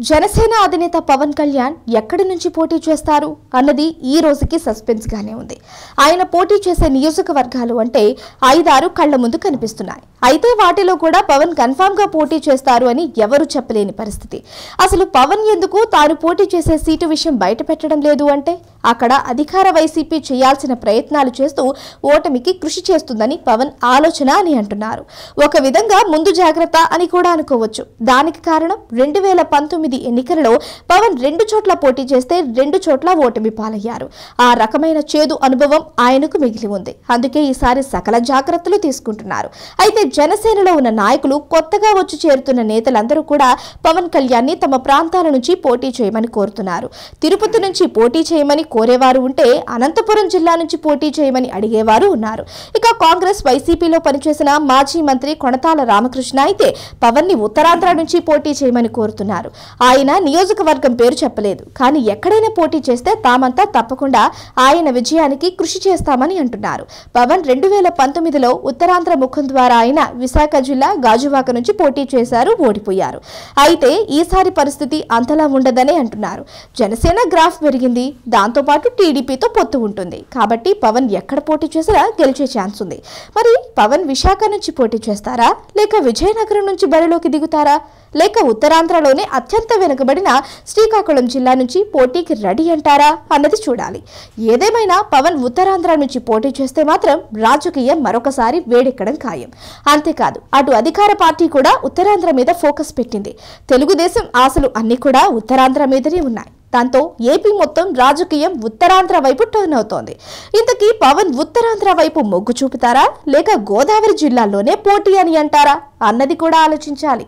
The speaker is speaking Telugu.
జనసేన అధినేత పవన్ కళ్యాణ్ ఎక్కడి నుంచి పోటీ చేస్తారు అన్నది ఈ రోజుకి సస్పెన్స్ గానే ఉంది. ఆయన పోటీ చేసే నియోజకవర్గాలు అంటే 5-6 కళ్ల ముందు కనిపిస్తున్నాయి. అయితే వాటిలో కూడా పవన్ కన్ఫర్మ్ గా పోటీ చేస్తారు అని ఎవరు చెప్పలేని పరిస్థితి. అసలు పవన్ ఎందుకు తాను పోటీ చేసే సీటు విషయం బయట పెట్టడం లేదు అంటే అక్కడ అధికార వైసీపీ చేయాల్సిన ప్రయత్నాలు చేస్తూ ఓటమికి కృషి చేస్తుందని పవన్ ఆలోచన అని అంటున్నారు. ఒక విధంగా ముందు జాగ్రత్త అని కూడా అనుకోవచ్చు. దానికి కారణం 2019 ఎన్నికలలో పవన్ 2 చోట్ల పోటీ చేస్తే 2 చోట్ల ఓటమి పాలయ్యారు. ఆ రకమైన చేదు అనుభవం ఆయనకు మిగిలి ఉంది. అందుకే ఈసారి సకల జాగ్రత్తలు తీసుకుంటున్నారు. అయితే జనసేనలో ఉన్న నాయకులు, కొత్తగా వచ్చి చేరుతున్న నేతలందరూ కూడా పవన్ కళ్యాణ్ ని తమ ప్రాంతాల నుంచి పోటీ చేయమని కోరుతున్నారు. తిరుపతి నుంచి పోటీ చేయమని కోరేవారు ఉంటే అనంతపురం జిల్లా నుంచి పోటీ చేయమని అడిగేవారు ఉన్నారు. ఇక కాంగ్రెస్ వైసీపీలో పనిచేసిన మాజీ మంత్రి కొణతాల రామకృష్ణ అయితే పవన్ ని ఉత్తరాంధ్ర నుంచి పోటీ చేయమని కోరుతున్నారు. ఆయన నియోజకవర్గం పేరు చెప్పలేదు, కానీ ఎక్కడైనా పోటీ చేస్తే తామంతా తప్పకుండా ఆయన విజయానికి కృషి చేస్తామని అంటున్నారు. పవన్ 2019లో ఉత్తరాంధ్ర ముఖం ద్వారా ఆయన విశాఖ జిల్లా గాజువాక నుంచి పోటీ చేశారు, ఓడిపోయారు. అయితే ఈసారి పరిస్థితి అంతలా ఉండదనే అంటున్నారు. జనసేన గ్రాఫ్ పెరిగింది, దాంతోపాటు టీడీపీతో పొత్తు ఉంటుంది. కాబట్టి పవన్ ఎక్కడ పోటీ చేసినా గెలిచే ఛాన్స్ ఉంది. మరి పవన్ విశాఖ నుంచి పోటీ చేస్తారా, లేక విజయనగరం నుంచి బరిలోకి దిగుతారా, లేక ఉత్తరాంధ్రలోనే అత్యంత వెనుకబడిన శ్రీకాకుళం జిల్లా నుంచి పోటీకి రెడీ అంటారా అన్నది చూడాలి. ఏదేమైనా పవన్ ఉత్తరాంధ్ర నుంచి పోటీ చేస్తే మాత్రం రాజకీయం మరొకసారి వేడెక్కడం ఖాయం. అంతేకాదు, అటు అధికార పార్టీ కూడా ఉత్తరాంధ్ర మీద ఫోకస్ పెట్టింది. తెలుగుదేశం ఆశలు అన్ని కూడా ఉత్తరాంధ్ర మీదనే ఉన్నాయి. దాంతో ఏపీ మొత్తం రాజకీయం ఉత్తరాంధ్ర వైపు టర్న్ అవుతోంది. ఇంతకీ పవన్ ఉత్తరాంధ్ర వైపు మొగ్గు చూపుతారా, లేక గోదావరి జిల్లాలోనే పోటీ అని అంటారా అన్నది కూడా ఆలోచించాలి.